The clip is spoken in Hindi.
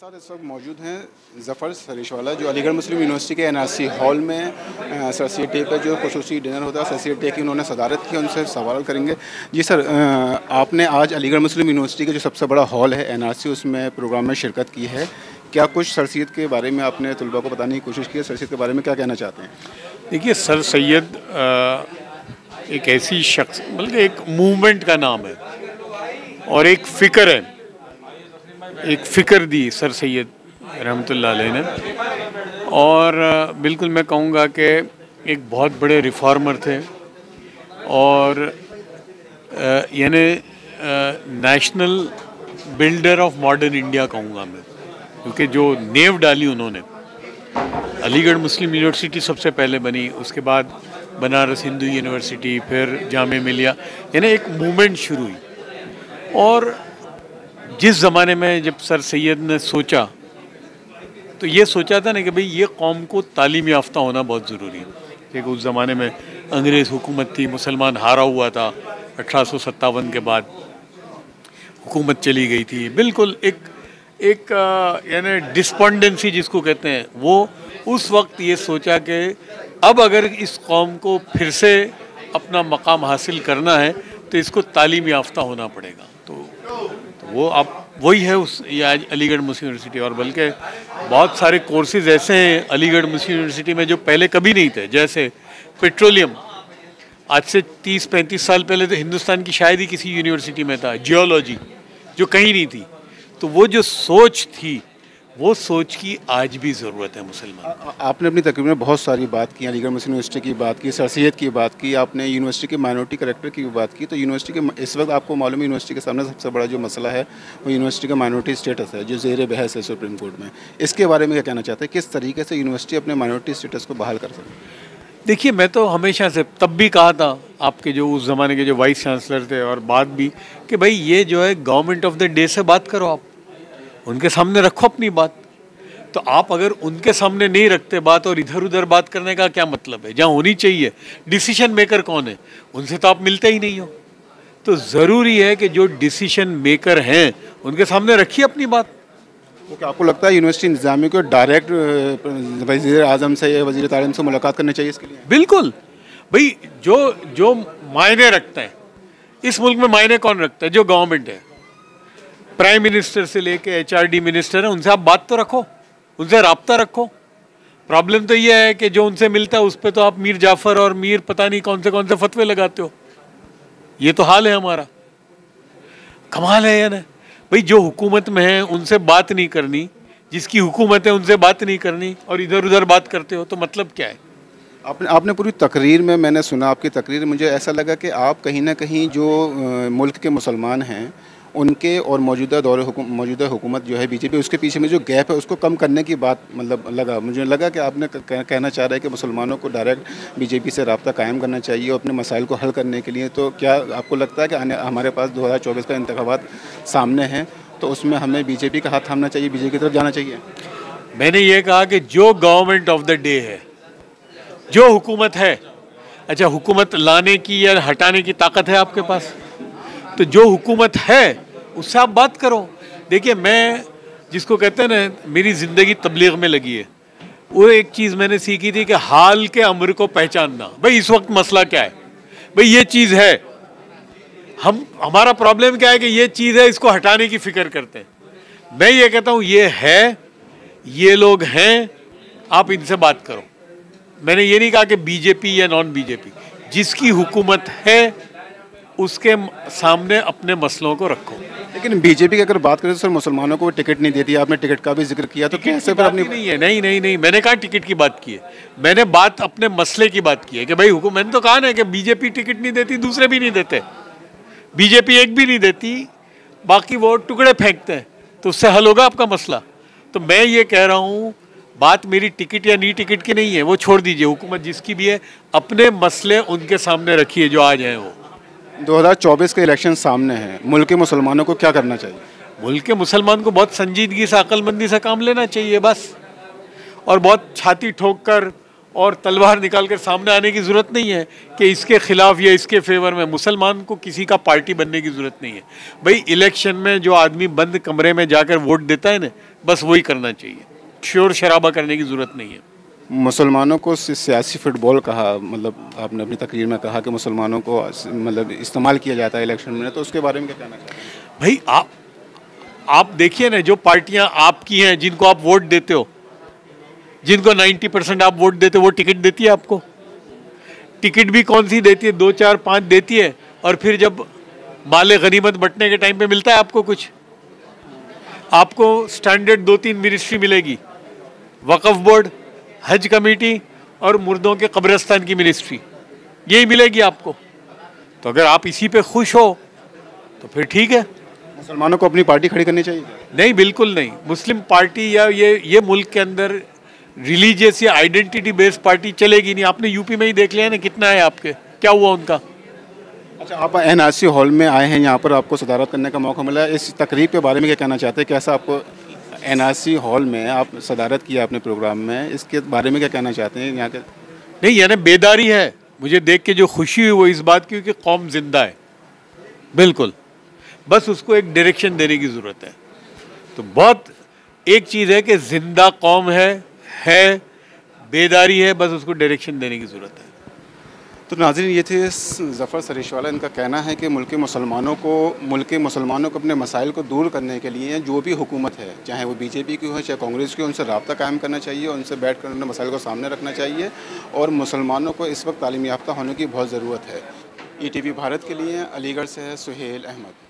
साथ इस वक्त मौजूद हैं ज़फ़र सरीशवाला जो अलीगढ़ मुस्लिम यूनिवर्सिटी के एनआरसी हॉल में सर सैयद डे का जो खुसूसी डिनर होता है सर सैयद डे की उन्होंने सदारत की। उनसे सवाल करेंगे। जी सर, आपने आज अलीगढ़ मुस्लिम यूनिवर्सिटी का जो सबसे बड़ा हॉल है एनआरसी, उसमें प्रोग्राम में शिरकत की है। क्या कुछ सर सैयद के बारे में आपने तलबा को बताने की कोशिश की है? सर सैयद के बारे में क्या कहना चाहते हैं? देखिए, सर सैयद एक ऐसी शख्स, बल्कि एक मूवमेंट का नाम है और एक फ़िक्र है, एक फ़िक्र दी सर सैयद रहमतुल्लाह अलैह ने। और बिल्कुल मैं कहूँगा कि एक बहुत बड़े रिफॉर्मर थे और यानी national builder of modern India कहूँगा मैं, क्योंकि जो नींव डाली उन्होंने, अलीगढ़ मुस्लिम यूनिवर्सिटी सबसे पहले बनी, उसके बाद बनारस हिंदू यूनिवर्सिटी, फिर जामिया मिलिया, यानी एक मूवमेंट शुरू हुई। और जिस ज़माने में जब सर सैयद ने सोचा तो ये सोचा था ना कि भाई ये कौम को तालीम याफ्ता होना बहुत ज़रूरी है, क्योंकि उस ज़माने में अंग्रेज़ हुकूमत थी, मुसलमान हारा हुआ था, 1857 के बाद हुकूमत चली गई थी। बिल्कुल एक यानी डिस्पॉन्डेंसी जिसको कहते हैं, वो उस वक्त ये सोचा कि अब अगर इस कौम को फिर से अपना मकाम हासिल करना है तो इसको तालीम याफ्ता होना पड़ेगा। तो वो अब वही है ये आज अलीगढ़ मुस्लिम यूनिवर्सिटी। और बल्कि बहुत सारे कोर्सेज ऐसे हैं अलीगढ़ मुस्लिम यूनिवर्सिटी में जो पहले कभी नहीं थे, जैसे पेट्रोलियम, आज से 30-35 साल पहले तो हिंदुस्तान की शायद ही किसी यूनिवर्सिटी में था। जियोलॉजी जो कहीं नहीं थी। तो वो जो सोच थी, वो सोच की आज भी ज़रूरत है मुसलमान। आपने अपनी तकरीर में बहुत सारी बात की, अलीगढ़ मुस्लिम यूनिवर्सिटी की बात की, सर सैयद की बात की, आपने यूनिवर्सिटी के माइनॉरिटी करेक्टर की भी बात की। तो यूनिवर्सिटी के इस वक्त आपको मालूम है यूनिवर्सिटी के सामने सबसे बड़ा जो मसला है वो यूनिवर्सिटी का माइनॉरिटी स्टेटस है, जो ज़ेर बहस है सुप्रीम कोर्ट में। इसके बारे में क्या कहना चाहते हैं? किस तरीके से यूनिवर्सिटी अपने माइनॉरिटी स्टेटस को बहाल कर सकती? देखिए, मैं तो हमेशा से तब भी कहा था, आपके जो उस ज़माने के जो वाइस चांसलर थे और बाद भी, कि भाई ये जो है गवर्नमेंट ऑफ द डे से बात करो, आप उनके सामने रखो अपनी बात। तो आप अगर उनके सामने नहीं रखते बात और इधर उधर बात करने का क्या मतलब है? जहाँ होनी चाहिए डिसीजन मेकर कौन है, उनसे तो आप मिलते ही नहीं हो। तो ज़रूरी है कि जो डिसीजन मेकर हैं उनके सामने रखिए अपनी बात। तो क्या आपको लगता है यूनिवर्सिटी इंतजामिया को डायरेक्ट वज़ीर आज़म से या वज़ीर तालीम से मुलाकात करनी चाहिए इसके लिए? बिल्कुल भाई, जो मायने रखते हैं इस मुल्क में, मायने कौन रखता है? जो गवर्नमेंट है, प्राइम मिनिस्टर से लेके HRD मिनिस्टर है, उनसे आप बात तो रखो, उनसे राब्ता रखो। प्रॉब्लम तो ये है कि जो उनसे मिलता है उस पर तो आप मीर जाफ़र और मीर पता नहीं कौन से फतवे लगाते हो। ये तो हाल है हमारा। कमाल है या नहीं भाई? जो हुकूमत में है उनसे बात नहीं करनी, जिसकी हुकूमत है उनसे बात नहीं करनी, और इधर उधर बात करते हो, तो मतलब क्या है? आपने पूरी तकरीर में, मैंने सुना आपकी तकरीर, मुझे ऐसा लगा कि आप कहीं ना कहीं जो मुल्क के मुसलमान हैं उनके और मौजूदा हुकूमत जो है बीजेपी, उसके पीछे में जो गैप है उसको कम करने की बात, मतलब मुझे लगा कि आपने कहना चाह रहा है कि मुसलमानों को डायरेक्ट बीजेपी से रब्ता कायम करना चाहिए और अपने मसाइल को हल करने के लिए। तो क्या आपको लगता है कि हमारे पास 2024 का इंतखाबात सामने है, तो उसमें हमें बीजेपी का हाथ थामना चाहिए, बीजेपी की तरफ जाना चाहिए? मैंने ये कहा कि जो गवर्नमेंट ऑफ द डे है, जो हुकूमत है, अच्छा हुकूमत लाने की या हटाने की ताकत है आपके पास? तो जो हुकूमत है उससे आप बात करो। देखिए, मैं जिसको कहते हैं ना, मेरी ज़िंदगी तबलीग में लगी है, वो एक चीज़ मैंने सीखी थी कि हाल के अम्र को पहचानना। भाई इस वक्त मसला क्या है? भाई ये चीज़ है, हमारा प्रॉब्लम क्या है कि ये चीज़ है, इसको हटाने की फ़िक्र करते हैं। मैं ये कहता हूँ ये है, ये लोग हैं, आप इनसे बात करो। मैंने ये नहीं कहा कि बीजेपी या नॉन बीजेपी, जिसकी हुकूमत है उसके सामने अपने मसलों को रखो। लेकिन बीजेपी की अगर बात करें तो सर मुसलमानों को टिकट नहीं देती, आपने टिकट का भी जिक्र किया, तो कैसे पर अपनी नहीं है? नहीं, मैंने कहा टिकट की बात की है, मैंने बात अपने मसले की बात की है कि भाई हुकूमत, मैंने तो कहा ना कि बीजेपी टिकट नहीं देती, दूसरे भी नहीं देते, बीजेपी एक भी नहीं देती, बाकी वो टुकड़े फेंकते हैं, तो उससे हल होगा आपका मसला? तो मैं ये कह रहा हूँ, बात मेरी टिकट या नी टिकट की नहीं है, वो छोड़ दीजिए। हुकूमत जिसकी भी है, अपने मसले उनके सामने रखिए जो आज हैं। वो 2024 के इलेक्शन सामने हैं, मुल्क के मुसलमानों को क्या करना चाहिए? मुल्क के मुसलमान को बहुत संजीदगी से, अक्लमंदी से काम लेना चाहिए बस, और बहुत छाती ठोक कर और तलवार निकाल कर सामने आने की ज़रूरत नहीं है कि इसके खिलाफ या इसके फेवर में। मुसलमान को किसी का पार्टी बनने की ज़रूरत नहीं है भाई। इलेक्शन में जो आदमी बंद कमरे में जाकर वोट देता है ना, बस वही करना चाहिए, शोर शराबा करने की ज़रूरत नहीं है। मुसलमानों को सियासी फुटबॉल कहा, मतलब आपने अपनी तकरीर में कहा कि मुसलमानों को मतलब इस्तेमाल किया जाता है इलेक्शन में, तो उसके बारे में क्या कहना चाहते हैं? भाई आप देखिए ना, जो पार्टियां आपकी हैं, जिनको आप वोट देते हो, जिनको 90% आप वोट देते हो, वो टिकट देती है आपको। टिकट भी कौन सी देती है? 2, 4, 5 देती है, और फिर जब माले गनीमत बंटने के टाइम पे मिलता है आपको कुछ? आपको स्टैंडर्ड 2-3 मिनिस्ट्री मिलेगी, वक्फ बोर्ड, हज कमेटी और मुर्दों के कब्रिस्तान की मिनिस्ट्री, यही मिलेगी आपको। तो अगर आप इसी पे खुश हो तो फिर ठीक है। मुसलमानों को अपनी पार्टी खड़ी करनी चाहिए? नहीं, बिल्कुल नहीं। मुस्लिम पार्टी या ये मुल्क के अंदर रिलीजियस या आइडेंटिटी बेस्ड पार्टी चलेगी नहीं। आपने यूपी में ही देख लिया ना, कितना है आपके, क्या हुआ उनका। अच्छा, आप एनआरसी हॉल में आए हैं, यहाँ पर आपको सदारत करने का मौका मिला, इस तकरीब के बारे में क्या कहना चाहते हैं? कैसा आपको एनआरसी हॉल में आप सदारत किया अपने प्रोग्राम में, इसके बारे में क्या कहना चाहते हैं यहाँ के? नहीं, यानी बेदारी है। मुझे देख के जो खुशी हुई वो इस बात की कि कौम जिंदा है, बिल्कुल। बस उसको एक डायरेक्शन देने की ज़रूरत है। तो बहुत एक चीज़ है कि जिंदा कौम है, बेदारी है, बस उसको डायरेक्शन देने की ज़रूरत है। तो नाज़रीन, ये थे ज़फ़र सरिशवाला। इनका कहना है कि मुल्क के मुसलमानों को अपने मसाइल को दूर करने के लिए जो भी हुकूमत है, चाहे वो बीजेपी की हो चाहे कांग्रेस की हो, उनसे रब्ता कायम करना चाहिए, उनसे बैठ कर उन्हें मसाइल को सामने रखना चाहिए। और मुसलमानों को इस वक्त तालीम याफ्ता होने की बहुत ज़रूरत है। ETV भारत के लिए अलीगढ़ से है सुहेल अहमद।